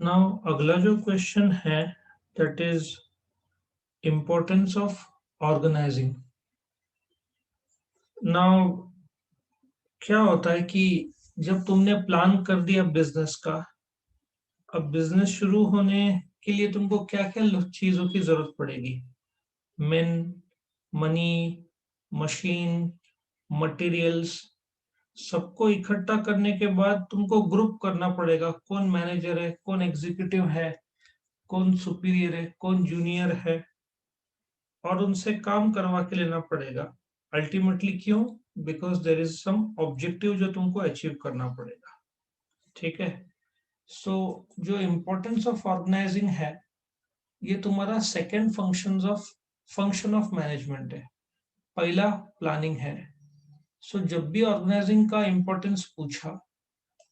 Now अगला जो question है that is importance of organising. Now क्या होता है कि जब तुमने प्लान कर दिया बिजनेस का, अब बिजनेस शुरू होने के लिए तुमको क्या क्या चीजों की जरूरत पड़ेगी। मेन, मनी, मशीन, मटेरियल्स, सबको इकट्ठा करने के बाद तुमको ग्रुप करना पड़ेगा, कौन मैनेजर है, कौन एग्जीक्यूटिव है, कौन सुपीरियर है, कौन जूनियर है, और उनसे काम करवा के लेना पड़ेगा। अल्टीमेटली क्यों? Because there is some objective जो तुमको अचीव करना पड़ेगा। ठीक है। सो जो इम्पोर्टेंस ऑफ ऑर्गेनाइजिंग है, ये तुम्हारा सेकेंड फंक्शन ऑफ मैनेजमेंट है। पहला प्लानिंग है। सो जब भी ऑर्गेनाइजिंग का इम्पोर्टेंस पूछा,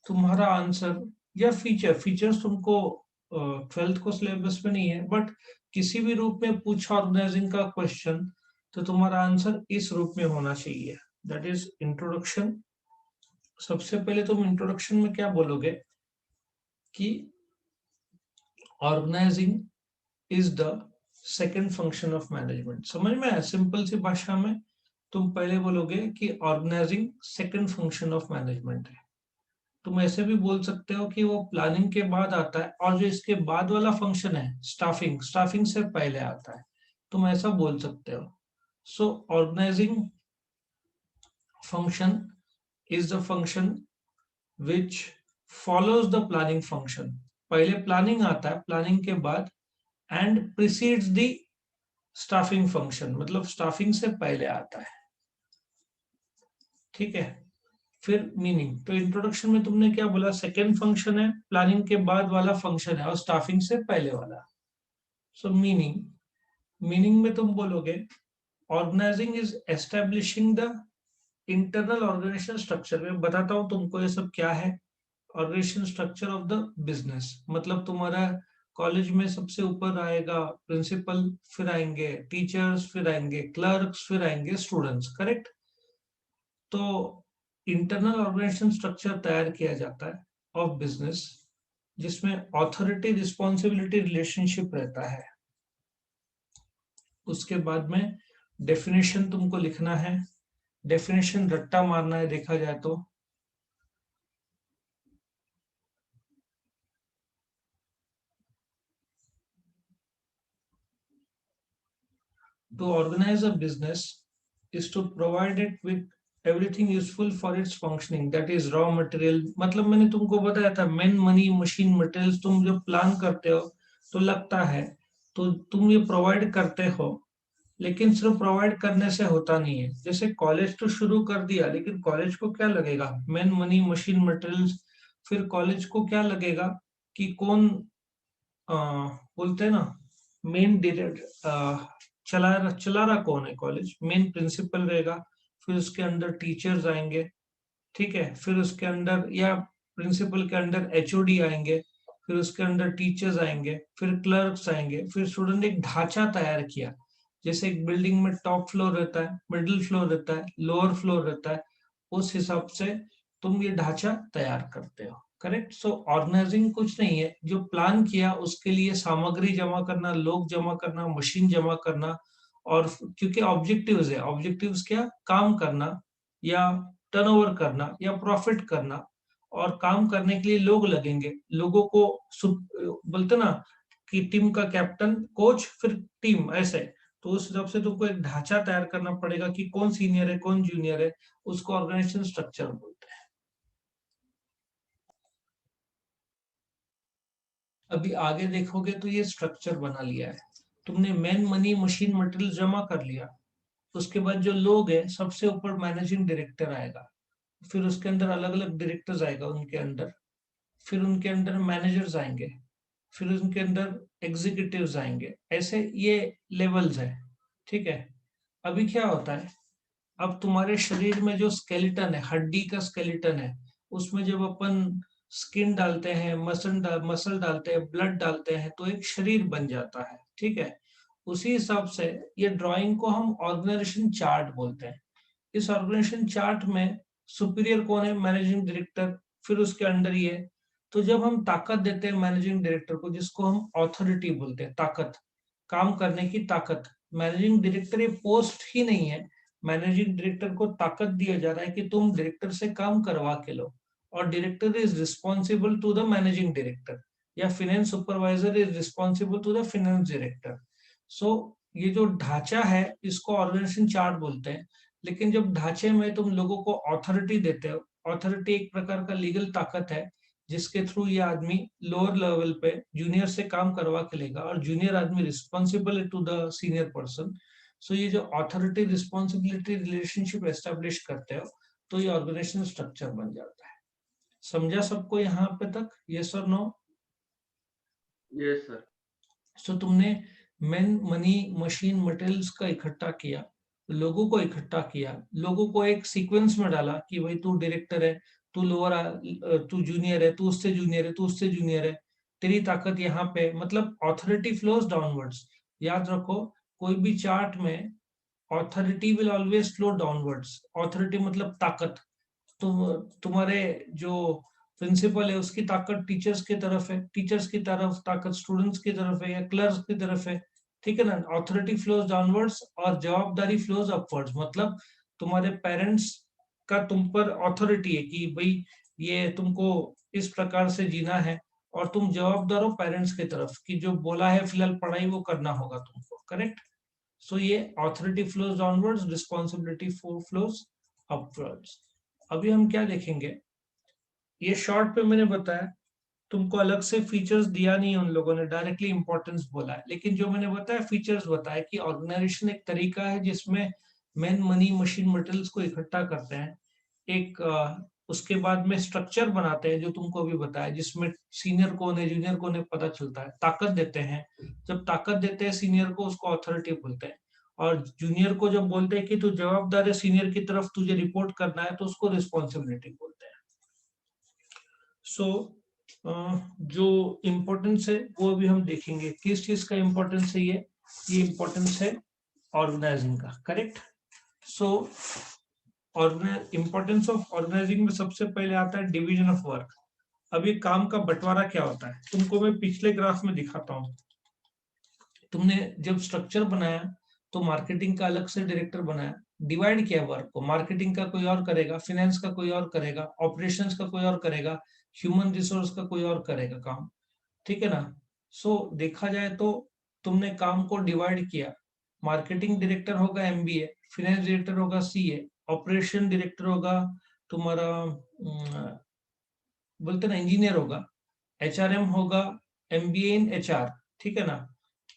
तुम्हारा आंसर या फीचर्स तुमको ट्वेल्थ को सिलेबस में नहीं है, बट किसी भी रूप में पूछा ऑर्गेनाइजिंग का क्वेश्चन, तो तुम्हारा आंसर इस रूप में होना चाहिए, दैट इज इंट्रोडक्शन। सबसे पहले तुम इंट्रोडक्शन में क्या बोलोगे कि organising is the second function of management. समझ में आया? सिंपल सी भाषा में तुम पहले बोलोगे कि organising second function of management है। तुम ऐसे भी बोल सकते हो कि वो प्लानिंग के बाद आता है, और जो इसके बाद वाला फंक्शन है स्टाफिंग, स्टाफिंग से पहले आता है। तुम ऐसा बोल सकते हो। So organising function is the function which follows the planning function. पहले प्लानिंग आता है, प्लानिंग के बाद and precedes the staffing function, मतलब स्टाफिंग से पहले आता है। ठीक है। फिर मीनिंग, तो इंट्रोडक्शन में तुमने क्या बोला? सेकेंड फंक्शन है, प्लानिंग के बाद वाला फंक्शन है और स्टाफिंग से पहले वाला। सो मीनिंग, मीनिंग में तुम बोलोगे organising is establishing the internal organisation structure. में बताता हूं तुमको ये सब क्या है। Organisation structure of the business, मतलब तुम्हारा कॉलेज में सबसे ऊपर आएगा प्रिंसिपल, फिर आएंगे टीचर्स, फिर आएंगे क्लर्क्स, फिर आएंगे स्टूडेंट्स, करेक्ट? तो इंटरनल ऑर्गेनाइजेशन स्ट्रक्चर तैयार किया जाता है ऑफ बिजनेस, जिसमें ऑथोरिटी रिस्पॉन्सिबिलिटी रिलेशनशिप रहता है। उसके बाद में डेफिनेशन तुमको लिखना है। डेफिनेशन रट्टा मारना है देखा जाए तो। To organize a business is to provide it with everything useful for its functioning, that is raw material। मतलब मैंने तुमको बताया था, मेन, मनी, मशीन, मटेरियल्स। तुम जब प्लान करते हो तो लगता है, तो तुम ये प्रोवाइड करते हो, लेकिन सिर्फ प्रोवाइड करने से होता नहीं है। जैसे कॉलेज तो शुरू कर दिया, लेकिन कॉलेज को क्या लगेगा? Main, money, machine, materials. फिर कॉलेज को क्या लगेगा कि कौन बोलते हैं ना, मेन चला रहा कौन है कॉलेज? मेन प्रिंसिपल रहेगा, फिर उसके अंदर टीचर्स आएंगे। ठीक है। फिर उसके अंदर, या प्रिंसिपल के अंदर एचओडी आएंगे, फिर उसके अंदर टीचर्स आएंगे, फिर क्लर्क्स आएंगे, फिर स्टूडेंट। एक ढांचा तैयार किया। जैसे एक बिल्डिंग में टॉप फ्लोर रहता है, मिडिल फ्लोर रहता है, लोअर फ्लोर रहता है, उस हिसाब से तुम ये ढांचा तैयार करते हो, करेक्ट? सो ऑर्गेनाइजिंग कुछ नहीं है, जो प्लान किया उसके लिए सामग्री जमा करना, लोग जमा करना, मशीन जमा करना। और क्योंकि ऑब्जेक्टिव्स है, ऑब्जेक्टिव्स क्या? काम करना, या टर्नओवर करना, या प्रॉफिट करना। और काम करने के लिए लोग लगेंगे, लोगों को बोलते ना कि टीम का कैप्टन, कोच, फिर टीम, ऐसे। तो उस हिसाब से तुमको एक ढांचा तैयार करना पड़ेगा कि कौन सीनियर है, कौन जूनियर है। उसको ऑर्गेनाइजेशन स्ट्रक्चर बोलते हैं। अभी आगे देखोगे तो ये स्ट्रक्चर बना लिया है तुमने। मेन, मनी, मशीन, मटेरियल जमा कर लिया। उसके बाद जो लोग हैं, सबसे ऊपर मैनेजिंग डायरेक्टर आएगा, फिर उसके अंदर अलग अलग डायरेक्टर्स आएगा उनके अंदर, फिर उनके अंदर मैनेजर्स आएंगे, फिर उनके अंदर एग्जीक्यूटिव्स आएंगे। ऐसे ये लेवल्स है। ठीक है। अभी क्या होता है, अब तुम्हारे शरीर में जो स्केलेटन है, हड्डी का स्केलेटन है, उसमें जब अपन स्किन डालते हैं, मसल डालते हैं, ब्लड डालते हैं, तो एक शरीर बन जाता है। ठीक है। उसी हिसाब से ये ड्राइंग को हम ऑर्गेनाइजेशन चार्ट बोलते हैं। इस ऑर्गेनाइजेशन चार्ट में सुपीरियर कौन है? Managing director. फिर उसके अंडर ये तो जब हम ताकत देते हैं मैनेजिंग डायरेक्टर को, जिसको हम ऑथोरिटी बोलते हैं, ताकत, काम करने की ताकत, मैनेजिंग डायरेक्टर ये पोस्ट ही नहीं है। मैनेजिंग डायरेक्टर को ताकत दिया जा रहा है कि तुम डायरेक्टर से काम करवा के लो, और director is responsible to the managing director, या finance supervisor is responsible to the finance director. So ये जो ढांचा है इसको ऑर्गेनाइजेशन चार्ट बोलते हैं। लेकिन जब ढांचे में तुम लोगों को ऑथोरिटी देते हो, ऑथोरिटी एक प्रकार का लीगल ताकत है जिसके थ्रू ये आदमी लोअर लेवल पे जूनियर से काम करवा के लेगा, और जूनियर आदमी responsible to the senior person. So ये जो ऑथोरिटी रिस्पॉन्सिबिलिटी रिलेशनशिप एस्टेब्लिश करते हो, तो ये ऑर्गेनाइजेशन स्ट्रक्चर बन जाता है। समझा सबको यहाँ पे तक? यस और नो? Yes sir. सो तुमने मैन, मनी, मशीन, मटेरियल्स का इकट्ठा किया, लोगों को इकट्ठा किया, लोगों को एक सीक्वेंस में डाला कि भाई तू डायरेक्टर है, तू लोअर, तू जूनियर है, तू उससे जूनियर है, तू उससे जूनियर है, तेरी ताकत यहाँ पे, मतलब ऑथोरिटी फ्लोज डाउनवर्ड्स। याद रखो, कोई भी चार्ट में authority will always flow downwards. Authority मतलब ताकत। तुम्हारे जो प्रिंसिपल है उसकी ताकत टीचर्स की तरफ है, टीचर्स की तरफ ताकत स्टूडेंट्स की तरफ है, या क्लर्क्स की तरफ है। ठीक है ना? ऑथोरिटी फ्लोज डाउनवर्ड्स और जवाबदारी फ्लोज अपवर्ड्स। मतलब तुम्हारे पेरेंट्स का तुम पर ऑथोरिटी है कि भाई ये तुमको इस प्रकार से जीना है, और तुम जवाबदार हो पेरेंट्स की तरफ कि जो बोला है फिलहाल पढ़ाई वो करना होगा तुमको, करेक्ट? सो ये authority flows downwards, responsibility flows upwards. अभी हम क्या देखेंगे, ये शॉर्ट पे मैंने बताया, तुमको अलग से फीचर्स दिया नहीं है, उन लोगों ने डायरेक्टली इंपॉर्टेंस बोला है, लेकिन जो मैंने बताया फीचर्स बताया कि ऑर्गेनाइजेशन एक तरीका है जिसमें मैन, मनी, मशीन, मटेरियल्स को इकट्ठा करते हैं। एक उसके बाद में स्ट्रक्चर बनाते हैं जो तुमको अभी बताया, जिसमें सीनियर कौन है, जूनियर कौन है पता चलता है, ताकत देते हैं। जब ताकत देते हैं सीनियर को, उसको अथॉरिटी बोलते हैं। और जूनियर को जब बोलते हैं कि तू जवाबदार है, सीनियर की तरफ तुझे रिपोर्ट करना है, तो उसको रिस्पॉन्सिबिलिटी बोलते हैं। सो जो इम्पोर्टेंस है वो अभी हम देखेंगे, किस चीज का इम्पोर्टेंस है। ये इम्पोर्टेंस है ऑर्गेनाइजिंग का, correct? So importance of organising में सबसे पहले आता है डिवीजन ऑफ वर्क। अभी काम का बंटवारा क्या होता है, तुमको मैं पिछले ग्राफ में दिखाता हूँ। तुमने जब स्ट्रक्चर बनाया तो मार्केटिंग का अलग से डायरेक्टर बनाया, डिवाइड किया वर्क को, मार्केटिंग का कोई और करेगा, फाइनेंस का कोई और करेगा, ऑपरेशंस का कोई और करेगा, ह्यूमन रिसोर्स का कोई और करेगा काम। ठीक है ना? सो देखा जाए तो तुमने काम को डिवाइड किया। मार्केटिंग डायरेक्टर होगा एमबीए, फाइनेंस डायरेक्टर होगा सीए, ऑपरेशन डायरेक्टर होगा तुम्हारा बोलते ना इंजीनियर होगा, एचआरएम होगा एमबीए इन एचआर। ठीक है ना?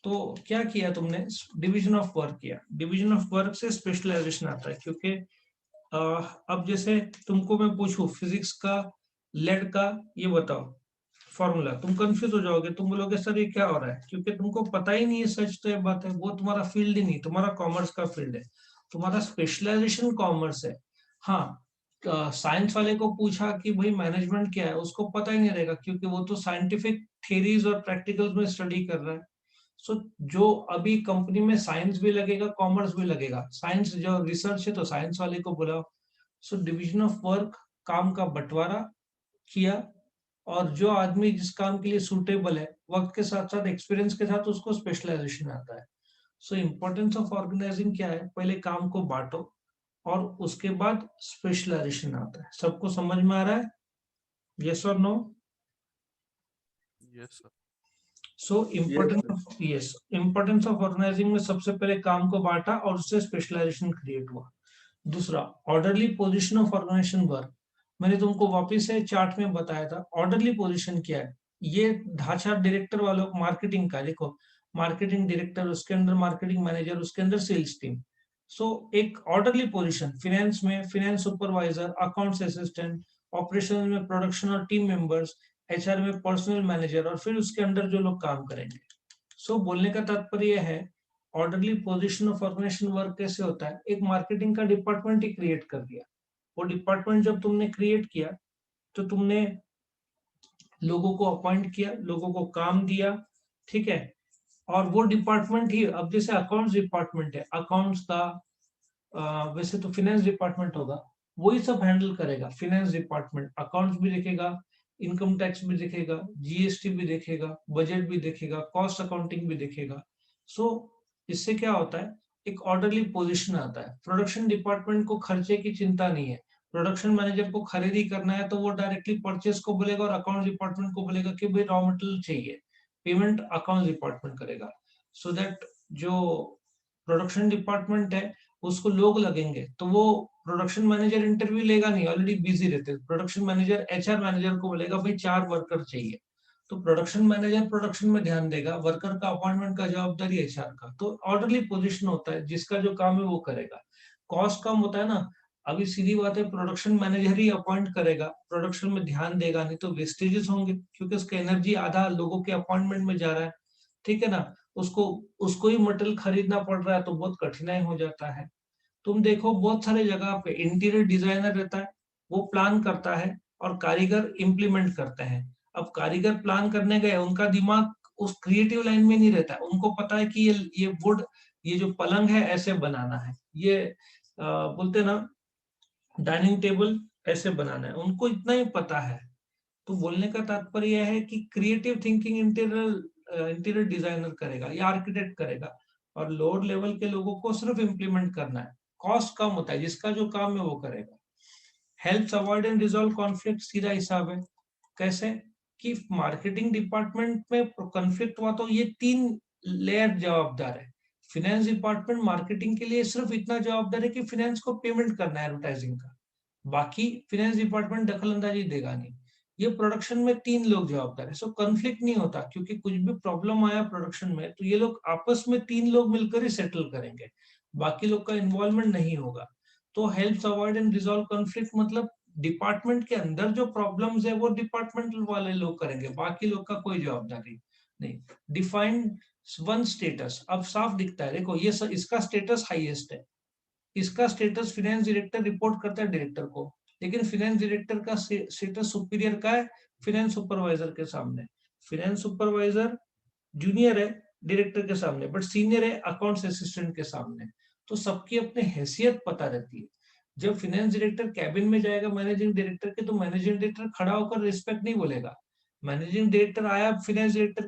तो क्या किया तुमने, डिवीजन ऑफ वर्क किया। डिवीजन ऑफ वर्क से स्पेशलाइजेशन आता है, क्योंकि अब जैसे तुमको मैं पूछूं फिजिक्स का लेड का ये बताओ फॉर्मूला, तुम कंफ्यूज हो जाओगे, तुम बोलोगे सर ये क्या हो रहा है, क्योंकि तुमको पता ही नहीं है। सच तो ये बात है, वो तुम्हारा फील्ड ही नहीं, तुम्हारा कॉमर्स का फील्ड है, तुम्हारा स्पेशलाइजेशन कॉमर्स है। हाँ, साइंस वाले को पूछा कि भाई मैनेजमेंट क्या है, उसको पता ही नहीं रहेगा, क्योंकि वो तो साइंटिफिक थ्योरीज और प्रैक्टिकल्स में स्टडी कर रहा है। सो जो अभी कंपनी में साइंस भी लगेगा, कॉमर्स भी लगेगा, साइंस जो रिसर्च है तो साइंस वाले को बुलाओ। सो डिवीजन ऑफ वर्क, काम का बंटवारा किया, और जो आदमी जिस काम के लिए सूटेबल है, वक्त के साथ साथ एक्सपीरियंस के साथ उसको स्पेशलाइजेशन आता है। सो इम्पोर्टेंस ऑफ ऑर्गेनाइजिंग क्या है, पहले काम को बांटो और उसके बाद स्पेशलाइजेशन आता है। सबको समझ में आ रहा है? यस और no? Yes sir. So importance of organising में सबसे पहले काम को बांटा और उससे स्पेशलाइजेशन क्रिएट हुआ। दूसरा, orderly position of organisation work. मैंने तुमको वापस से चार्ट में बताया था ऑर्डरली पोजीशन क्या है। ये ढांचा डायरेक्टर वालों मार्केटिंग का, देखो मार्केटिंग डायरेक्टर, उसके अंदर मार्केटिंग मैनेजर, उसके अंदर सेल्स टीम। सो एक ऑर्डरली पोजीशन, फाइनेंस में finance supervisor, accounts assistant, operation में प्रोडक्शन और टीम मेंबर्स, एचआर में पर्सनल मैनेजर, और फिर उसके अंदर जो लोग काम करेंगे। सो बोलने का तात्पर्य है orderly position of organisation work कैसे होता है, एक मार्केटिंग का डिपार्टमेंट ही क्रिएट कर दिया। वो डिपार्टमेंट जब तुमने क्रिएट किया तो तुमने लोगों को अपॉइंट किया, लोगों को काम दिया। ठीक है? और वो डिपार्टमेंट ही, अब जैसे अकाउंट्स डिपार्टमेंट है, अकाउंट्स का वैसे तो फाइनेंस डिपार्टमेंट होगा, वही सब हैंडल करेगा। फाइनेंस डिपार्टमेंट अकाउंट्स भी देखेगा, इनकम टैक्स भी देखेगा, जीएसटी भी देखेगा, बजट भी देखेगा, कॉस्ट अकाउंटिंग भी देखेगा। सो इससे क्या होता है, एक ऑर्डरली पोजीशन आता है। प्रोडक्शन डिपार्टमेंट को खर्चे की चिंता नहीं है। प्रोडक्शन मैनेजर को खरीदी करना है तो वो डायरेक्टली परचेस को बोलेगा और अकाउंट डिपार्टमेंट को बोलेगा कि भाई रॉ मटेरियल चाहिए, पेमेंट अकाउंट डिपार्टमेंट करेगा। सो दैट जो प्रोडक्शन डिपार्टमेंट है उसको लोग लगेंगे तो वो प्रोडक्शन मैनेजर इंटरव्यू लेगा नहीं, ऑलरेडी बिजी रहते हैं। प्रोडक्शन मैनेजर एचआर मैनेजर को बोलेगा भाई 4 वर्कर चाहिए, तो प्रोडक्शन मैनेजर प्रोडक्शन में ध्यान देगा, वर्कर का अपॉइंटमेंट का जवाबदारी एचआर का। तो ऑर्डरली पोजीशन होता है, जिसका जो काम है वो करेगा। कॉस्ट कम होता है ना। अभी सीधी बात है, प्रोडक्शन मैनेजर ही अपॉइंट करेगा, प्रोडक्शन में ध्यान देगा नहीं तो वेस्टेजेस होंगे, क्योंकि उसका एनर्जी आधा लोगों के अपॉइंटमेंट में जा रहा है। ठीक है ना। उसको उसको ही मटेरियल खरीदना पड़ रहा है तो बहुत कठिनाई हो जाता है। तुम देखो बहुत सारे जगह पे इंटीरियर डिजाइनर रहता है, वो प्लान करता है और कारीगर इम्प्लीमेंट करते हैं। अब कारीगर प्लान करने गए, उनका दिमाग उस क्रिएटिव लाइन में नहीं रहता है। उनको पता है कि ये वुड, ये जो पलंग है ऐसे बनाना है, ये बोलते ना डाइनिंग टेबल ऐसे बनाना है, उनको इतना ही पता है। तो बोलने का तात्पर्य यह है कि क्रिएटिव थिंकिंग इंटीरियर डिजाइनर करेगा या आर्किटेक्ट करेगा, और लोअर लेवल के लोगों को सिर्फ इम्प्लीमेंट करना है। कॉस्ट कम होता है, जिसका जो काम है वो करेगा। Helps avoid and resolve conflict, सीधा हिसाब है। कैसे कि मार्केटिंग डिपार्टमेंट में कॉन्फ्लिक्ट हुआ तो ये 3 लेयर जवाबदार है। फिनेंस डिपार्टमेंट मार्केटिंग के लिए सिर्फ इतना जवाबदार है कि फिनेंस को पेमेंट करना है एडवर्टाइजिंग का, बाकी फिनेंस डिपार्टमेंट दखल अंदाजी देगा नहीं। ये प्रोडक्शन में 3 लोग जवाबदार है। सो कॉन्फ्लिक्ट नहीं होता, क्योंकि कुछ भी प्रॉब्लम आया प्रोडक्शन में तो ये लोग आपस में 3 लोग मिलकर ही सेटल करेंगे, बाकी लोग का इन्वॉल्वमेंट नहीं होगा। तो helps avoid and resolve conflict मतलब डिपार्टमेंट के अंदर जो प्रॉब्लम्स है वो डिपार्टमेंट वाले लोग करेंगे, बाकी लोग का कोई जवाबदारी नहीं। डिफाइंड वन स्टेटस, अब साफ दिखता है, देखो ये इसका स्टेटस हाईएस्ट है, इसका स्टेटस फिनेंस डायरेक्टर रिपोर्ट करता है डायरेक्टर को, लेकिन फिनेंस डायरेक्टर का स्टेटस सुपीरियर का है फिनेंस सुपरवाइजर के सामने। फिनेंस सुपरवाइजर जूनियर है डायरेक्टर के सामने, बट सीनियर है अकाउंट्स असिस्टेंट के सामने। तो सबकी अपनी हैसियत पता रहती है। जब फिनेंस डायरेक्टर कैबिन में जाएगा मैनेजिंग डायरेक्टर के, तो मैनेजिंग डायरेक्टर खड़ा होकर रिस्पेक्ट नहीं बोलेगा। मैनेजिंग डायरेक्टर आया फिनेंस डायरेक्टर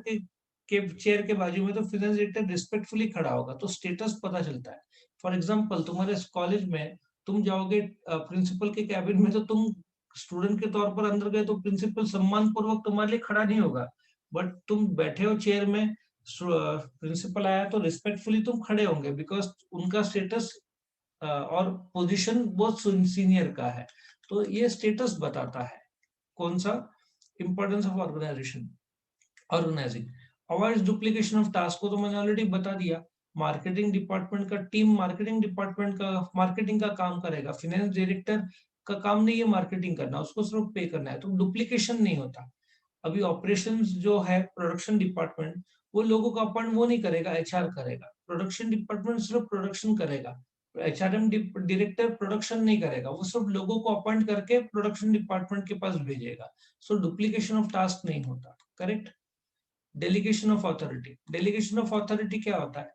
के चेयर के बाजू में, तो फिनेंस डायरेक्टर रिस्पेक्टफुली खड़ा होगा, तो स्टेटस पता चलता है। फॉर एग्जाम्पल, तुम्हारे कॉलेज में तुम जाओगे प्रिंसिपल के कैबिन में, तो तुम स्टूडेंट के तौर पर अंदर गए तो प्रिंसिपल सम्मान पूर्वक तुम्हारे लिए खड़ा नहीं होगा, बट तुम बैठे हो चेयर में, प्रिंसिपल आया तो रिस्पेक्टफुली तुम खड़े होंगे, बिकॉज उनका स्टेटस और पोजीशन बहुत सीनियर का है। तो ये स्टेटस बताता है कौन सा, importance of organising. Avoid duplication of task को तो मैंने ऑलरेडी बता दिया। मार्केटिंग डिपार्टमेंट का टीम मार्केटिंग डिपार्टमेंट का मार्केटिंग का काम करेगा, फिनेंस डायरेक्टर का काम नहीं है मार्केटिंग करना, उसको सिर्फ पे करना है, तो डुप्लीकेशन नहीं होता। अभी ऑपरेशंस जो है प्रोडक्शन डिपार्टमेंट, वो लोगों का अपॉइंट वो नहीं करेगा, एचआर करेगा। प्रोडक्शन डिपार्टमेंट सिर्फ प्रोडक्शन करेगा, एचआरएम डायरेक्टर प्रोडक्शन नहीं करेगा, वो सिर्फ लोगों को अपॉइंट करके प्रोडक्शन डिपार्टमेंट के पास भेजेगा। सो डुप्लीकेशन ऑफ टास्क नहीं होता। Correct. Delegation of authority, delegation of authority क्या होता है,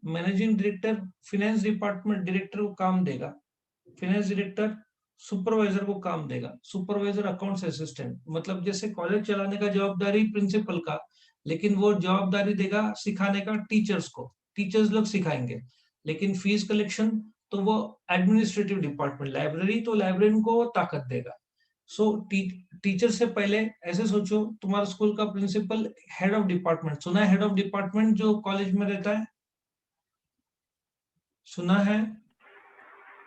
managing director finance department director को काम देगा, फिनेंस डायरेक्टर सुपरवाइजर को काम देगा, सुपरवाइजर अकाउंट्स असिस्टेंट, मतलब जैसे कॉलेज चलाने का जवाबदारी प्रिंसिपल का, लेकिन वो जवाबदारी देगा सिखाने का टीचर्स को, टीचर्स लोग सिखाएंगे। लेकिन फीस कलेक्शन तो वो एडमिनिस्ट्रेटिव डिपार्टमेंट, लाइब्रेरी तो लाइब्रेरियन को ताकत देगा। सो टीचर से पहले ऐसे सोचो, तुम्हारा स्कूल का प्रिंसिपल हेड ऑफ डिपार्टमेंट, सुना है हेड ऑफ डिपार्टमेंट जो कॉलेज में रहता है, सुना है?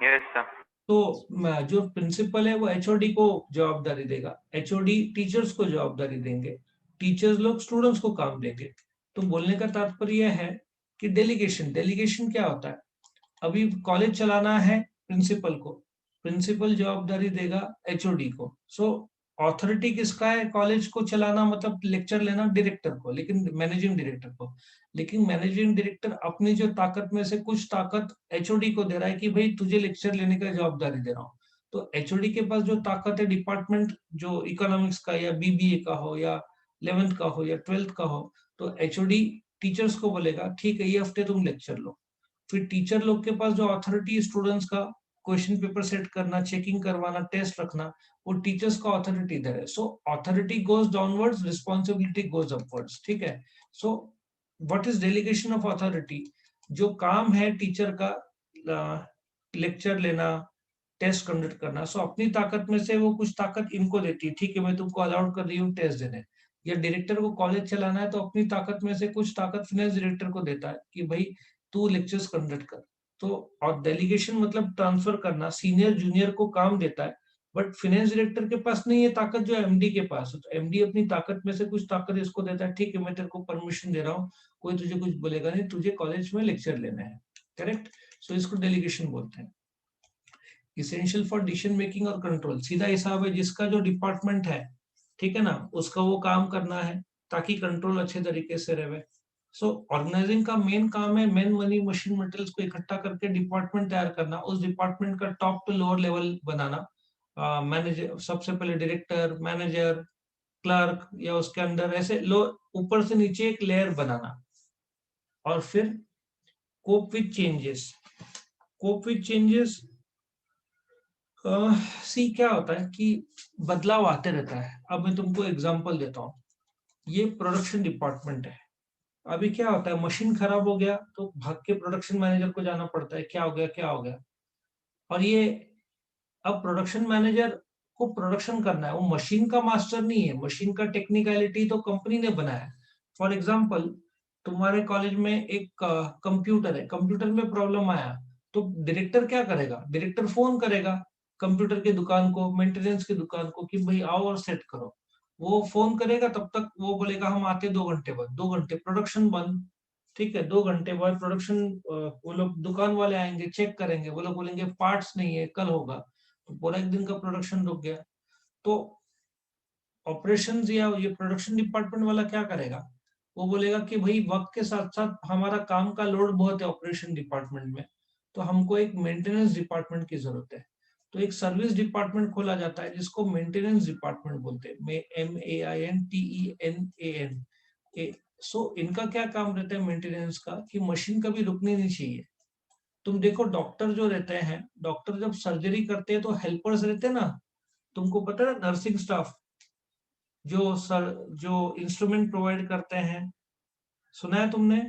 Yes sir. तो जो प्रिंसिपल है वो एचओडी को जवाबदारी देगा, एचओडी टीचर्स को जवाबदारी देंगे, टीचर्स लोग स्टूडेंट्स को काम देंगे। तो बोलने का तात्पर्य यह है कि डेलीगेशन, डेलीगेशन क्या होता है, अभी कॉलेज चलाना है प्रिंसिपल को, प्रिंसिपल जवाबदारी देगा एचओडी को। सो ऑथोरिटी किसका है कॉलेज को चलाना, मतलब लेक्चर लेना डायरेक्टर को, लेकिन मैनेजिंग डायरेक्टर को। लेकिन मैनेजिंग डायरेक्टर अपनी जो ताकत में से कुछ ताकत एचओडी को दे रहा है कि भाई तुझे लेक्चर लेने का जवाबदारी दे रहा हूँ। तो एचओडी के पास जो ताकत है डिपार्टमेंट, जो इकोनॉमिक्स का या बीबीए का हो या 11th का हो या 12th का हो, तो एचओडी टीचर्स को बोलेगा ठीक है ये हफ्ते तुम लेक्चर लो। फिर टीचर लोग के पास जो अथॉरिटी स्टूडेंट्स का क्वेश्चन पेपर सेट करना, चेकिंग करवाना, टेस्ट रखना, वो टीचर्स का ऑथोरिटी इधर है. So authority goes downwards, responsibility goes upwards. ठीक है. So what is delegation of authority? जो काम है टीचर का, लेक्चर लेना, टेस्ट कंडक्ट करना, सो अपनी ताकत में से वो कुछ ताकत इनको देती है. ठीक है, मैं तुमको अलाउड कर रही हूँ टेस्ट देने. या डायरेक्टर को कॉलेज चलाना है तो अपनी ताकत में से कुछ ताकत फाइनेंस डायरेक्टर को देता है कि भाई तू लेक्चर्स कंडक्ट कर. तो और डेलीगेशन मतलब ट्रांसफर करना, सीनियर जूनियर को काम देता है. बट फाइनेंस डायरेक्टर के पास नहीं है ताकत जो एमडी के पास है. तो एमडी अपनी ताकत में से कुछ ताकत इसको देता है. ठीक है, मैं तेरे को परमिशन दे रहा हूँ, कोई तुझे कुछ बोलेगा नहीं, तुझे कॉलेज में लेक्चर लेना है. करेक्ट. सो इसको डेलीगेशन बोलते हैं. इसेंशियल फॉर डिसीजन मेकिंग और कंट्रोल, सीधा हिसाब है जिसका जो डिपार्टमेंट है, ठीक है ना, उसका वो काम करना है ताकि कंट्रोल अच्छे तरीके से रहे. सो ऑर्गेनाइजिंग का मेन काम है मैन मनी मशीन मटेरियल्स को इकट्ठा करके डिपार्टमेंट तैयार करना, उस डिपार्टमेंट का टॉप टू लोअर लेवल बनाना. मैनेजर, सबसे पहले डायरेक्टर, मैनेजर, क्लर्क, या उसके अंदर ऐसे लो, ऊपर से नीचे एक लेयर बनाना. और फिर cope with changes. Cope with changes, see क्या होता है कि बदलाव आते रहता है. अब मैं तुमको एग्जांपल देता हूँ. ये प्रोडक्शन डिपार्टमेंट है. अभी क्या होता है, मशीन खराब हो गया तो भाग के प्रोडक्शन मैनेजर को जाना पड़ता है, क्या हो गया क्या हो गया. और ये, अब प्रोडक्शन मैनेजर को प्रोडक्शन करना है, वो मशीन का मास्टर नहीं है. मशीन का टेक्निकलिटी तो कंपनी ने बनाया है. फॉर एग्जांपल, तुम्हारे कॉलेज में एक कंप्यूटर है, कंप्यूटर में प्रॉब्लम आया, तो डायरेक्टर क्या करेगा? डायरेक्टर फोन करेगा कंप्यूटर की दुकान को, मेंटेनेंस की दुकान को, कि भाई आओ और सेट करो. वो फोन करेगा, तब तक वो बोलेगा हम आते 2 घंटे बाद. 2 घंटे प्रोडक्शन बंद. ठीक है, 2 घंटे बाद प्रोडक्शन, वो लोग दुकान वाले आएंगे, चेक करेंगे, वो लोग बोलेंगे पार्ट्स नहीं है, कल होगा. तो पूरा एक दिन का प्रोडक्शन रुक गया. तो ऑपरेशन या ये प्रोडक्शन डिपार्टमेंट वाला क्या करेगा? वो बोलेगा कि भाई वक्त के साथ साथ हमारा काम का लोड बहुत है ऑपरेशन डिपार्टमेंट में, तो हमको एक मेंटेनेंस डिपार्टमेंट की जरूरत है. तो एक सर्विस डिपार्टमेंट खोला जाता है जिसको मेंटेनेंस डिपार्टमेंट बोलते हैं. MAINTENAN. सो इनका क्या काम रहता है मेंटेनेंस का, कि मशीन कभी रुकनी नहीं चाहिए. तुम देखो डॉक्टर जो रहते हैं, डॉक्टर जब सर्जरी करते हैं तो हेल्पर्स रहते हैं ना, तुमको पता है नर्सिंग स्टाफ जो इंस्ट्रूमेंट प्रोवाइड करते हैं, सुना है तुमने?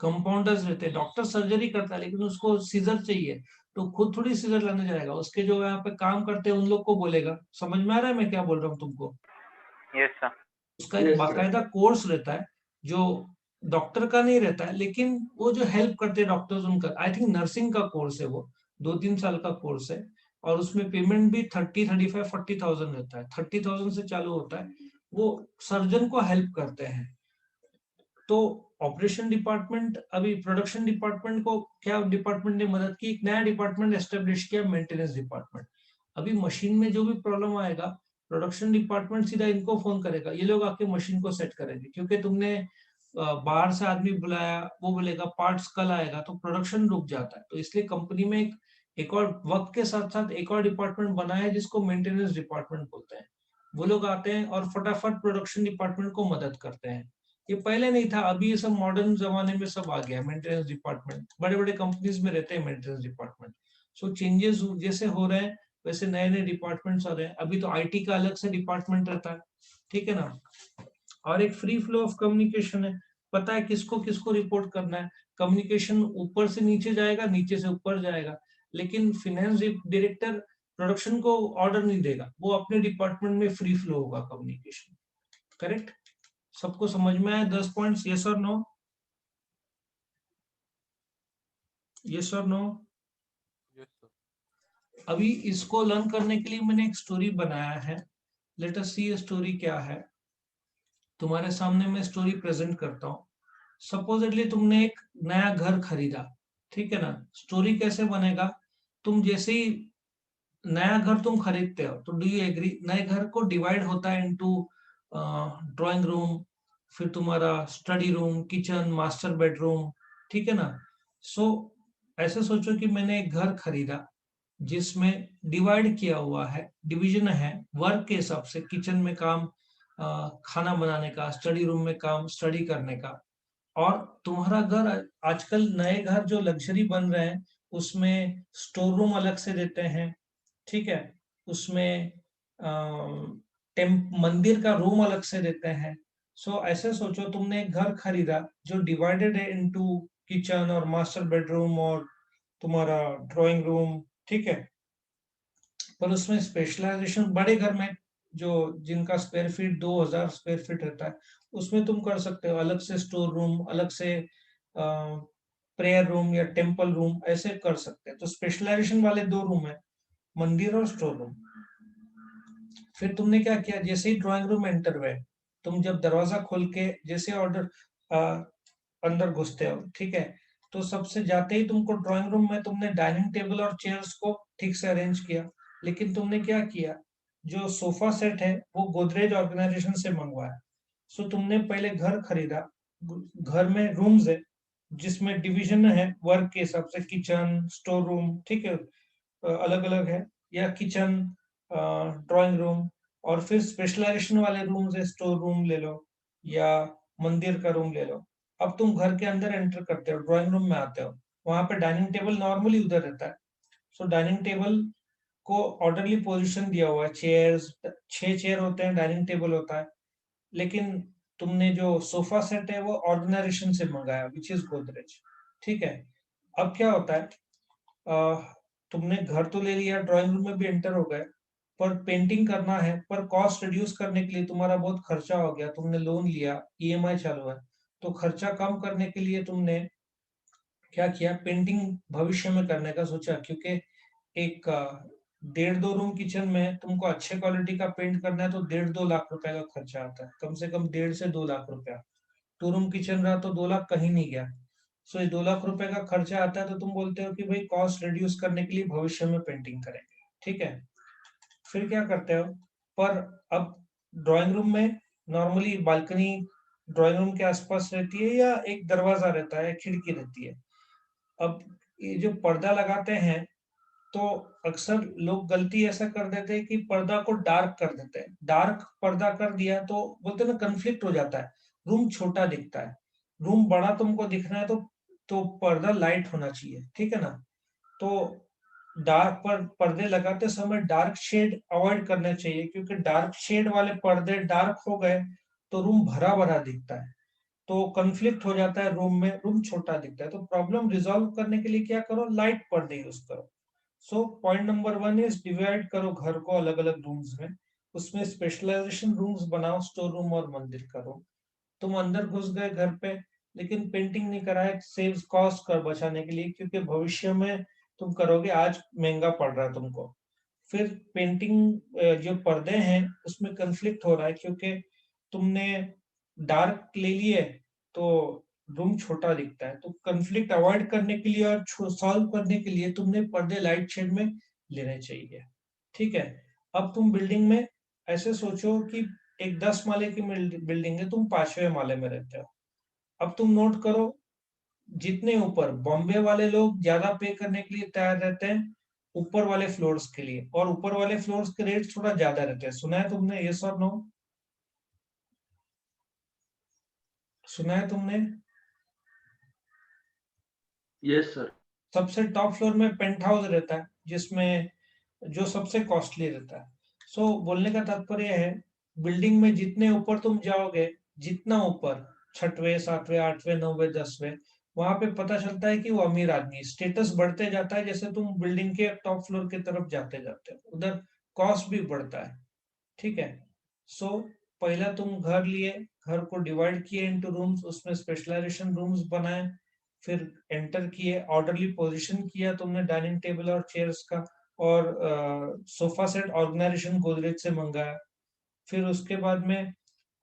कंपाउंडर्स रहते हैं. डॉक्टर सर्जरी करता है लेकिन उसको सीजर चाहिए, तो खुद थोड़ी सीजर लाने जाएगा, उसके जो यहाँ पे काम करते हैं उन लोग को बोलेगा. समझ में आ रहा है मैं क्या बोल रहा हूँ तुमको? Yes, sir. उसका एक बाकायदा कोर्स रहता है जो डॉक्टर का नहीं रहता है, लेकिन वो जो हेल्प करते हैं डॉक्टर्स, उनका आई थिंक नर्सिंग का कोर्स है वो, 2-3 साल का कोर्स है. और उसमें पेमेंट भी 30, 35, 40,000 रहता है. 30,000 से चालू होता है. वो सर्जन को हेल्प करते हैं. तो ऑपरेशन डिपार्टमेंट, अभी प्रोडक्शन डिपार्टमेंट को क्या डिपार्टमेंट ने मदद की, एक नया डिपार्टमेंट एस्टेब्लिश किया, मेंटेनेंस डिपार्टमेंट. अभी मशीन में जो भी प्रॉब्लम आएगा, प्रोडक्शन डिपार्टमेंट सीधा इनको फोन करेगा, ये लोग आके मशीन को सेट करेंगे. क्योंकि तुमने बाहर से आदमी बुलाया, वो बोलेगा पार्ट्स कल आएगा, तो प्रोडक्शन रुक जाता है. तो इसलिए कंपनी में एक और वक्त के साथ साथ एक और डिपार्टमेंट बना है जिसको मेंटेनेंस डिपार्टमेंट बोलते हैं. वो लोग आते हैं और फटाफट प्रोडक्शन डिपार्टमेंट को मदद करते हैं. ये पहले नहीं था, अभी ये सब मॉडर्न जमाने में सब आ गया. मेंटेनेंस डिपार्टमेंट बड़े बड़े कंपनीज में रहते हैं मेंटेनेंस डिपार्टमेंट. सो चेंजेस जैसे हो रहे हैं वैसे नए नए डिपार्टमेंट्स आ रहे हैं. अभी तो आईटी का अलग से डिपार्टमेंट रहता है, ठीक है ना. और एक फ्री फ्लो ऑफ कम्युनिकेशन है, पता है किसको किसको रिपोर्ट करना है. कम्युनिकेशन ऊपर से नीचे जाएगा, नीचे से ऊपर जाएगा. लेकिन फाइनेंस डायरेक्टर प्रोडक्शन को ऑर्डर नहीं देगा, वो अपने डिपार्टमेंट में फ्री फ्लो होगा कम्युनिकेशन. करेक्ट. सबको समझ में आया 10 पॉइंट्स? यस और नो? यस और नो? Yes, sir. अभी इसको लर्न करने के लिए मैंने एक स्टोरी बनाया है. लेट अस सी स्टोरी क्या है. तुम्हारे सामने मैं स्टोरी प्रेजेंट करता हूँ. सपोजिटली तुमने एक नया घर खरीदा, ठीक है ना. स्टोरी कैसे बनेगा, तुम जैसे ही नया घर तुम खरीदते हो तो डू यू एग्री, नए घर को डिवाइड होता है इनटू ड्राइंग रूम, फिर तुम्हारा study room, kitchen, master bedroom, ठीक है ना. सो ऐसे सोचो कि मैंने एक घर खरीदा जिसमें डिवाइड किया हुआ है, डिवीजन है वर्क के हिसाब से. किचन में काम खाना बनाने का, स्टडी रूम में काम स्टडी करने का. और तुम्हारा घर, आजकल नए घर जो लग्जरी बन रहे हैं उसमें स्टोर रूम अलग से देते हैं, ठीक है, उसमें मंदिर का रूम अलग से देते हैं। सो ऐसे सोचो तुमने एक घर खरीदा जो डिवाइडेड है इनटू किचन और मास्टर बेडरूम और तुम्हारा ड्राइंग रूम, ठीक है, पर उसमें स्पेशलाइजेशन बड़े घर में जो जिनका स्क्वायर फीट 2000 स्क्वायर फीट रहता है उसमें तुम कर सकते हो अलग से स्टोर रूम, अलग से प्रेयर रूम या टेम्पल रूम, ऐसे कर सकते हैं। तो स्पेशलाइजेशन वाले दो रूम है, मंदिर और स्टोर रूम। फिर तुमने क्या किया, जैसे ही ड्राइंग रूम एंटर हुए, तुम जब दरवाजा खोल के जैसे ऑर्डर अंदर घुसते हो, ठीक है, तो सबसे जाते ही तुमको ड्राइंग रूम में तुमने डाइनिंग टेबल और चेयर्स को ठीक से अरेंज किया। लेकिन तुमने क्या किया, जो सोफा सेट है वो गोदरेज ऑर्गेनाइजेशन से मंगवाया। सो तुमने पहले घर खरीदा, घर में रूम्स है जिसमें डिवीजन है वर्क के हिसाब से, किचन, स्टोर रूम, ठीक है, अलग अलग है, या किचन, ड्राइंग रूम, और फिर स्पेशलाइजेशन वाले रूम से स्टोर रूम ले लो या मंदिर का रूम ले लो। अब तुम घर के अंदर एंटर करते हो, ड्राइंग रूम में आते हो, वहां पे डाइनिंग टेबल नॉर्मली उधर रहता है। सो डाइनिंग टेबल को ऑर्डरली पोजीशन दिया हुआ है, चेयर्स 6 चेयर होते हैं, डाइनिंग टेबल होता है। लेकिन तुमने जो सोफा सेट है वो ऑर्गेनाइजेशन से मंगाया विच इज गोदरेज, ठीक है। अब क्या होता है, तुमने घर तो ले लिया, ड्राइंग रूम में भी एंटर हो गए, पर पेंटिंग करना है, पर कॉस्ट रिड्यूस करने के लिए तुम्हारा बहुत खर्चा हो गया, तुमने लोन लिया, ईएमआई चालू है, तो खर्चा कम करने के लिए तुमने क्या किया, पेंटिंग भविष्य में करने का सोचा। क्योंकि एक 1.5-2 रूम किचन में तुमको अच्छे क्वालिटी का पेंट करना है तो 1.5-2 लाख रुपए का खर्चा आता है, कम से कम 1.5 से 2 लाख रुपया। 2 रूम किचन रहा तो 2 लाख कहीं नहीं गया। सो ये 2 लाख रुपए का खर्चा आता है, तो तुम बोलते हो कि भाई कॉस्ट रिड्यूस करने के लिए भविष्य में पेंटिंग करेंगे, ठीक है। फिर क्या करते हो, पर अब ड्राइंग रूम में नॉर्मली बालकनी ड्राइंग रूम के आसपास रहती है या एक दरवाजा रहता है, खिड़की रहती है। अब ये जो पर्दा लगाते हैं, तो अक्सर लोग गलती ऐसा कर देते हैं कि पर्दा को डार्क कर देते हैं। डार्क पर्दा कर दिया तो बोलते हैं ना, कंफ्लिक्ट हो जाता है, रूम छोटा दिखता है। रूम बड़ा तुमको दिखना है तो पर्दा लाइट होना चाहिए, ठीक है ना। तो डार्क पर पर्दे लगाते समय डार्क शेड अवॉइड करना चाहिए, क्योंकि डार्क शेड वाले पर्दे डार्क हो गए तो रूम भरा भरा दिखता है, तो कंफ्लिक्ट हो जाता है रूम में, रूम छोटा दिखता है। तो प्रॉब्लम रिजॉल्व करने के लिए क्या करो, लाइट पर्दे यूज करो। So point number 1 is divide करो घर को अलग अलग रूम्स में, उसमें स्पेशलाइजेशन रूम्स बनाओ, स्टोर रूम और मंदिर करो। तुम अंदर घुस गए घर पे, लेकिन पेंटिंग नहीं कराए, सेव्स कॉस्ट कर बचाने के लिए, क्योंकि भविष्य में तुम करोगे, आज महंगा पड़ रहा है तुमको। फिर पेंटिंग जो पर्दे हैं उसमें कंफ्लिक्ट हो रहा है, क्योंकि तुमने डार्क ले लिए तो रूम छोटा दिखता है, तो कंफ्लिक्ट अवॉइड करने के लिए और सॉल्व करने के लिए तुमने पर्दे लाइट शेड में लेने चाहिए, ठीक है। अब तुम बिल्डिंग में ऐसे सोचो कि एक 10 माले की बिल्डिंग है, तुम 5वें माले में रहते हो। अब तुम नोट करो, जितने ऊपर बॉम्बे वाले लोग ज्यादा पे करने के लिए तैयार रहते हैं ऊपर वाले फ्लोर्स के लिए, और ऊपर वाले फ्लोर्स के रेट थोड़ा ज्यादा रहते हैं। सुना है तुमने, ये सब नो, सुना है तुमने। Yes sir. सबसे टॉप फ्लोर में पेंट हाउस रहता है, जिसमें जो सबसे कॉस्टली रहता है। सो बोलने का तात्पर्य है, बिल्डिंग में जितने ऊपर तुम जाओगे, जितना ऊपर, 6वें 7वें 8वें 9वें 10वें, वहां पे पता चलता है कि वो अमीर आदमी, स्टेटस बढ़ते जाता है जैसे तुम बिल्डिंग के टॉप फ्लोर की तरफ जाते जाते हो, उधर कॉस्ट भी बढ़ता है, ठीक है। सो पहला तुम घर लिए, घर को डिवाइड किए इनटू रूम्स, उसमें स्पेशलाइजेशन रूम्स बनाए, फिर एंटर किए, ऑर्डरली पोजीशन किया तुमने डाइनिंग टेबल और चेयर्स का, और सोफा सेट ऑर्गेनाइजेशन गोदरेज से मंगाया। फिर उसके बाद में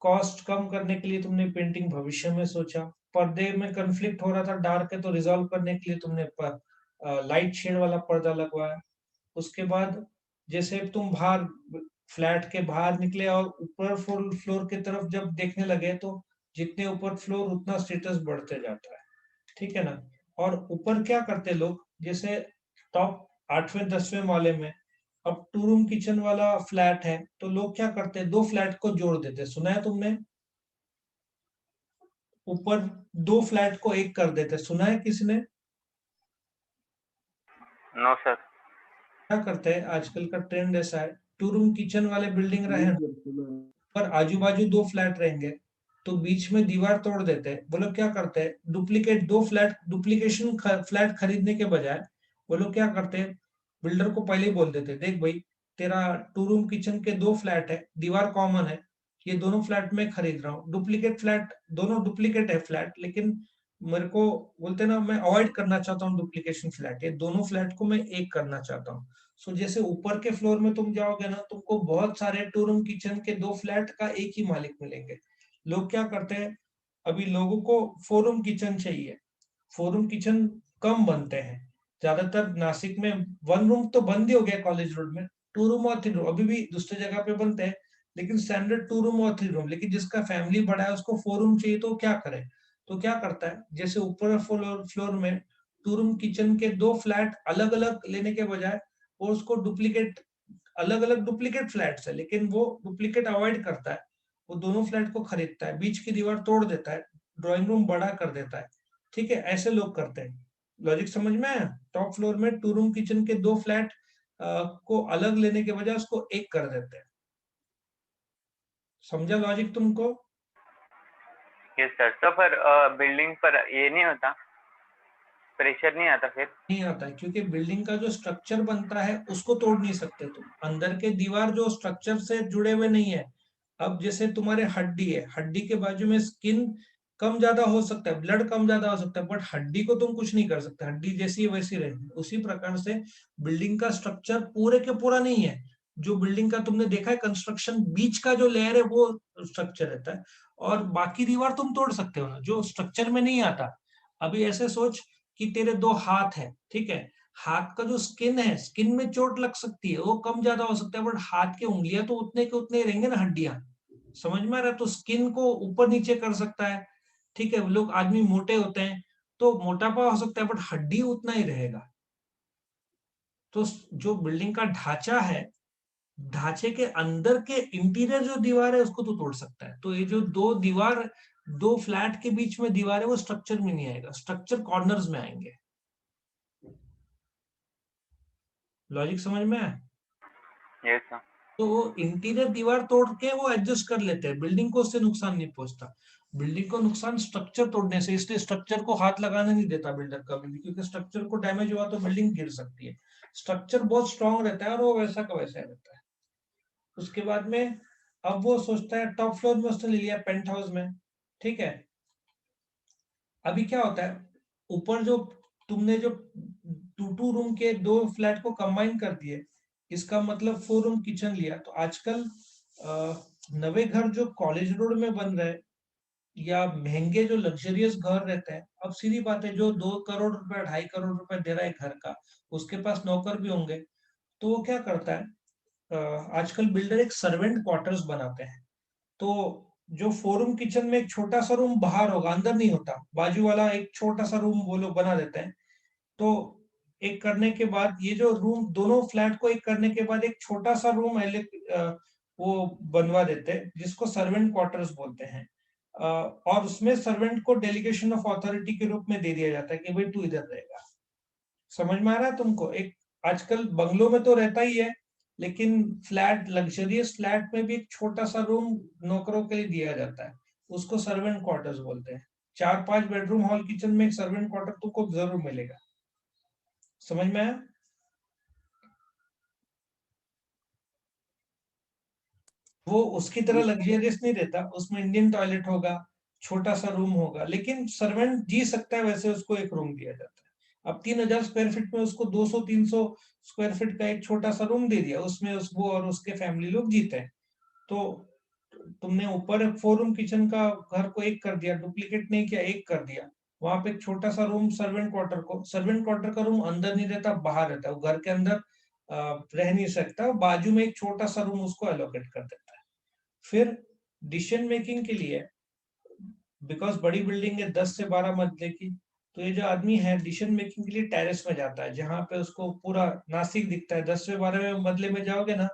कॉस्ट कम करने के लिए तुमने पेंटिंग भविष्य में सोचा। पर्दे में कंफ्लिक्ट हो रहा था, डार्क है, तो रिजॉल्व करने के लिए तुमने लाइट शेड वाला पर्दा लगवाया। उसके बाद जैसे तुम बाहर फ्लैट के बाहर निकले और ऊपर फ्लोर की तरफ जब देखने लगे, तो जितने ऊपर फ्लोर उतना स्टेटस बढ़ते जाता है, ठीक है ना। और ऊपर क्या करते लोग, जैसे टॉप 8वें 10वें माले में अब 2 रूम किचन वाला फ्लैट है, तो लोग क्या करते हैं, 2 फ्लैट को जोड़ देते, सुना है तुमने, ऊपर 2 फ्लैट को एक कर देते, सुना है किसी ने। No sir. क्या करते हैं, आजकल का ट्रेंड ऐसा है, 2 रूम किचन वाले बिल्डिंग रहे ना, पर आजू बाजू 2 फ्लैट रहेंगे, तो बीच में दीवार तोड़ देते हैं। वो लोग क्या करते हैं, डुप्लीकेट 2 फ्लैट, डुप्लीकेशन फ्लैट खरीदने के बजाय वो लोग क्या करते हैं, बिल्डर को पहले ही बोल देते हैं, देख भाई, तेरा 2 रूम किचन के 2 फ्लैट है, दीवार कॉमन है, ये दोनों फ्लैट में खरीद रहा हूँ, डुप्लीकेट फ्लैट, दोनों डुप्लीकेट है फ्लैट, लेकिन मेरे को बोलते ना, मैं अवॉइड करना चाहता हूँ डुप्लीकेशन फ्लैट, ये दोनों फ्लैट को मैं एक करना चाहता हूँ। सो जैसे ऊपर के फ्लोर में तुम जाओगे ना, तुमको बहुत सारे 2 रूम किचन के 2 फ्लैट का एक ही मालिक मिलेंगे। लोग क्या करते हैं, अभी लोगों को 4 रूम किचन चाहिए, 4 रूम किचन कम बनते हैं, ज्यादातर नासिक में 1 रूम तो बंद ही हो गया कॉलेज रोड में, 2 रूम और 3 रूम अभी भी दूसरी जगह पे बनते हैं, लेकिन स्टैंडर्ड 2 रूम और 3 रूम। लेकिन जिसका फैमिली बड़ा है उसको 4 रूम चाहिए, तो वो क्या करे, तो क्या करता है, जैसे ऊपर फ्लोर फ्लोर में 2 रूम किचन के 2 फ्लैट अलग अलग लेने के बजाय वो उसको डुप्लीकेट, अलग अलग डुप्लीकेट फ्लैट्स है, लेकिन वो डुप्लीकेट अवॉइड करता है, वो दोनों फ्लैट को खरीदता है, बीच की दीवार तोड़ देता है, ड्राइंग रूम बड़ा कर देता है। ठीक है, ऐसे लोग करते हैं। लॉजिक समझ में आया, टॉप फ्लोर में 2 रूम किचन के 2 फ्लैट को अलग लेने के बजाय उसको एक कर देते हैं। समझा लॉजिक तुमको? Yes sir. तो फिर बिल्डिंग पर ये नहीं होता, प्रेशर नहीं आता फिर? नहीं आता है, क्योंकि बिल्डिंग का जो स्ट्रक्चर बनता है उसको तोड़ नहीं सकते तुम, अंदर के दीवार जो स्ट्रक्चर से जुड़े हुए नहीं है। अब जैसे तुम्हारे हड्डी है, हड्डी के बाजू में स्किन कम ज्यादा हो सकता है, ब्लड कम ज्यादा हो सकता है, बट हड्डी को तुम कुछ नहीं कर सकते, हड्डी जैसी है वैसी रहेगी। उसी प्रकार से बिल्डिंग का स्ट्रक्चर पूरे के पूरा नहीं है, जो बिल्डिंग का तुमने देखा है कंस्ट्रक्शन, बीच का जो लेयर है वो स्ट्रक्चर रहता है, और बाकी दीवार तुम तोड़ सकते हो ना, जो स्ट्रक्चर में नहीं आता। अभी ऐसे सोच कि तेरे 2 हाथ है, ठीक है, हाथ का जो स्किन है, स्किन में चोट लग सकती है, वो कम ज्यादा हो सकता है, बट हाथ के उंगलियां तो उतने के उतने ही रहेंगे ना, हड्डियां। समझ में आ रहा है, तो स्किन को ऊपर नीचे कर सकता है। ठीक है, लोग आदमी मोटे होते हैं तो मोटापा हो सकता है, बट हड्डी उतना ही रहेगा। तो जो बिल्डिंग का ढांचा है, ढांचे के अंदर के इंटीरियर जो दीवार है उसको तो तोड़ सकता है। तो ये जो 2 दीवार, 2 फ्लैट के बीच में दीवार है, वो स्ट्रक्चर में नहीं आएगा, स्ट्रक्चर कॉर्नर्स में आएंगे। लॉजिक समझ में आया? Yes sir. तो वो इंटीरियर दीवार तोड़ के वो एडजस्ट कर लेते हैं, बिल्डिंग को उससे नुकसान नहीं पहुंचता। बिल्डिंग को नुकसान स्ट्रक्चर तोड़ने से, इसलिए स्ट्रक्चर को हाथ लगाने नहीं देता बिल्डर कभी भी, क्योंकि स्ट्रक्चर को डैमेज हुआ तो बिल्डिंग गिर सकती है। स्ट्रक्चर बहुत स्ट्रांग रहता है और वो वैसा का वैसा रहता है। उसके बाद में अब वो सोचता है, टॉप फ्लोर में उसने ले लिया पेंट हाउस में, ठीक है, अभी क्या होता है, ऊपर जो तुमने जो 2 रूम के 2 फ्लैट को कंबाइन कर दिए, इसका मतलब 4 रूम किचन लिया, तो आजकल नवे घर जो कॉलेज रोड में बन रहे हैं, या महंगे जो लग्जरियस घर रहते हैं, अब सीधी बात है, जो 2 करोड़ रुपए 2.5 करोड़ रुपए दे रहा है घर का, उसके पास नौकर भी होंगे, तो वो क्या करता है, आजकल बिल्डर एक सर्वेंट क्वार्टर्स बनाते हैं। तो जो 4 रूम किचन में एक छोटा सा रूम बाहर होगा, अंदर नहीं होता, बाजू वाला एक छोटा सा रूम वो लोग बना देते हैं। तो एक करने के बाद ये जो रूम, दोनों फ्लैट को एक करने के बाद एक छोटा सा रूम वो बनवा देते हैं, जिसको सर्वेंट क्वार्टर्स बोलते हैं। और उसमें सर्वेंट को डेलीगेशन ऑफ अथॉरिटी के रूप में दे दिया जाता है कि भाई तू इधर रहेगा। समझ में आ रहा है तुमको? एक आजकल बंगलों में तो रहता ही है, लेकिन फ्लैट, लग्जरियस फ्लैट में भी एक छोटा सा रूम नौकरों के लिए दिया जाता है, उसको सर्वेंट क्वार्टर्स बोलते हैं। 4-5 बेडरूम हॉल किचन में एक सर्वेंट क्वार्टर तुमको जरूर मिलेगा। समझ में आया? वो उसकी तरह लग्जरियस नहीं रहता, उसमें इंडियन टॉयलेट होगा, छोटा सा रूम होगा, लेकिन सर्वेंट जी सकता है वैसे, उसको एक रूम दिया जाता है। अब 3,000 स्क्वायर फीट में उसको 200-300 स्क्वायर फीट का एक छोटा सा रूम दे दिया, उसमें उसको और उसके फैमिली लोग जीते हैं। तो तुमने ऊपर 4 रूम किचन का घर को एक कर दिया, डुप्लीकेट नहीं किया, एक कर दिया, वहां पे एक छोटा सा रूम सर्वेंट क्वार्टर को, सर्वेंट क्वार्टर का रूम अंदर नहीं रहता, बाहर रहता है, वो घर के अंदर रह नहीं सकता, बाजू में एक छोटा सा रूम उसको एलोकेट कर देता है। फिर डिसीजन मेकिंग के लिए, बिकॉज बड़ी बिल्डिंग है 10 से 12 मंजिले की, तो ये जो आदमी है डिसीजन मेकिंग के लिए टेरेस में जाता है, जहां पे उसको पूरा नासिक दिखता है। 10 से 12 मंजिले में जाओगे ना,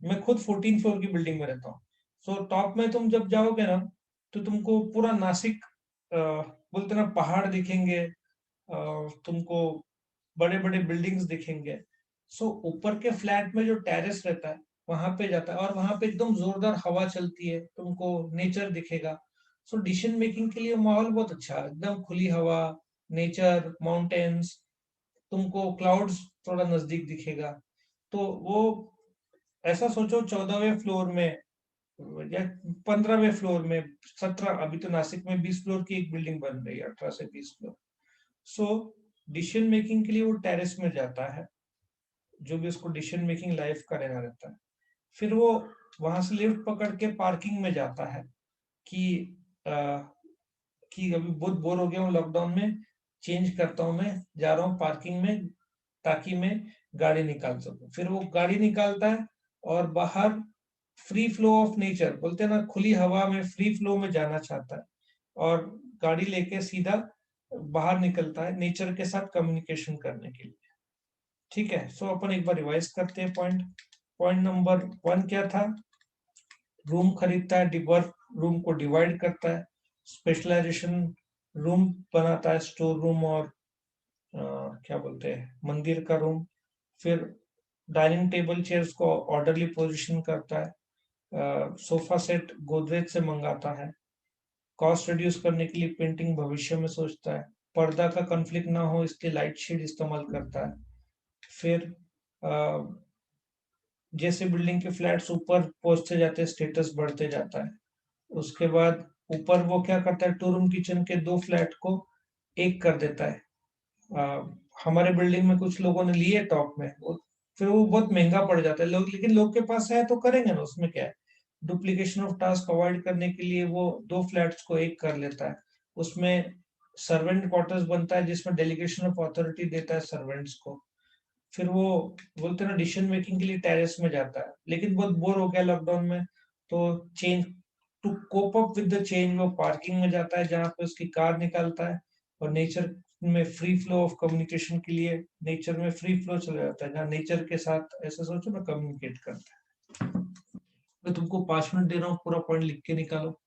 मैं खुद 14 फ्लोर की बिल्डिंग में रहता हूँ, सो टॉप में तुम जब जाओगे ना, तो तुमको पूरा नासिक बोलते ना पहाड़ दिखेंगे, तुमको बड़े बड़े बिल्डिंग्स दिखेंगे। सो ऊपर के फ्लैट में जो टेरेस रहता है वहां पे जाता है, और वहां पे एकदम जोरदार हवा चलती है, तुमको नेचर दिखेगा। सो डिसीजन मेकिंग के लिए माहौल बहुत अच्छा है, एकदम खुली हवा, नेचर, माउंटेन्स, तुमको क्लाउड्स थोड़ा नजदीक दिखेगा। तो वो ऐसा सोचो 14वें फ्लोर में या 15वें फ्लोर में, 17, अभी तो नासिक में 20 फ्लोर की एक बिल्डिंग बन रही है, 18 से 20 फ्लोर। सो डिसीजन मेकिंग के लिए वो टेरेस में जाता है, जो भी उसको डिसीजन मेकिंग लाइफ का रहना रहता है। फिर वो वहां से लिफ्ट पकड़ के पार्किंग में जाता है कि आ, कि अभी बहुत बोर हो गया हूँ लॉकडाउन में, चेंज करता हूँ, मैं जा रहा हूँ पार्किंग में ताकि मैं गाड़ी निकाल सकूं। फिर वो गाड़ी निकालता है और बाहर फ्री फ्लो ऑफ नेचर बोलते हैं ना, खुली हवा में फ्री फ्लो में जाना चाहता है, और गाड़ी लेके सीधा बाहर निकलता है नेचर के साथ कम्युनिकेशन करने के लिए। ठीक है, सो अपन एक बार रिवाइज करते हैं पॉइंट। पॉइंट नंबर 1 क्या था? रूम खरीदता है, वर्क रूम को डिवाइड करता है, स्पेशलाइजेशन रूम बनाता है, स्टोर रूम और क्या बोलते हैं, मंदिर का रूम। फिर डाइनिंग टेबल चेयर्स को ऑर्डरली पोजीशन करता है, सोफा सेट गोदरेज से मंगाता है, कॉस्ट रिड्यूस करने के लिए पेंटिंग भविष्य में सोचता है, पर्दा का कॉन्फ्लिक्ट ना हो इसलिए लाइट शेड इस्तेमाल करता है। फिर जैसे बिल्डिंग के फ्लैट्स ऊपर पहुंचते जाते हैं स्टेटस बढ़ते जाता है। उसके बाद ऊपर वो क्या करता है, 2 रूम किचन के 2 फ्लैट को एक कर देता है। आ, हमारे बिल्डिंग में कुछ लोगों ने लिए टॉप में, फिर वो बहुत महंगा पड़ जाता है लोग, लेकिन लोग के पास है तो करेंगे ना, उसमें क्या है। डुप्लीकेशन ऑफ टास्क अवॉइड करने के लिए वो 2 फ्लैट्स को एक कर लेता है। उसमें सर्वेंट क्वार्टर्स बनता है जिसमें डेलीगेशन ऑफ अथॉरिटी देता है सर्वेंट्स को। फिर वो बोलते हैं ना, डिसीजन मेकिंग के लिए टेरेस में जाता है, लेकिन बहुत बोर हो गया लॉकडाउन में, तो change to cope up with the change वो पार्किंग में जाता है जहाँ पे उसकी कार निकालता है, और नेचर में फ्री फ्लो ऑफ कम्युनिकेशन के लिए नेचर में फ्री फ्लो चला जाता है, जहाँ नेचर के साथ ऐसा सोचो ना कम्युनिकेट करता है। मैं तुमको 5 मिनट दे रहा हूँ, पूरा पॉइंट लिख के निकालो।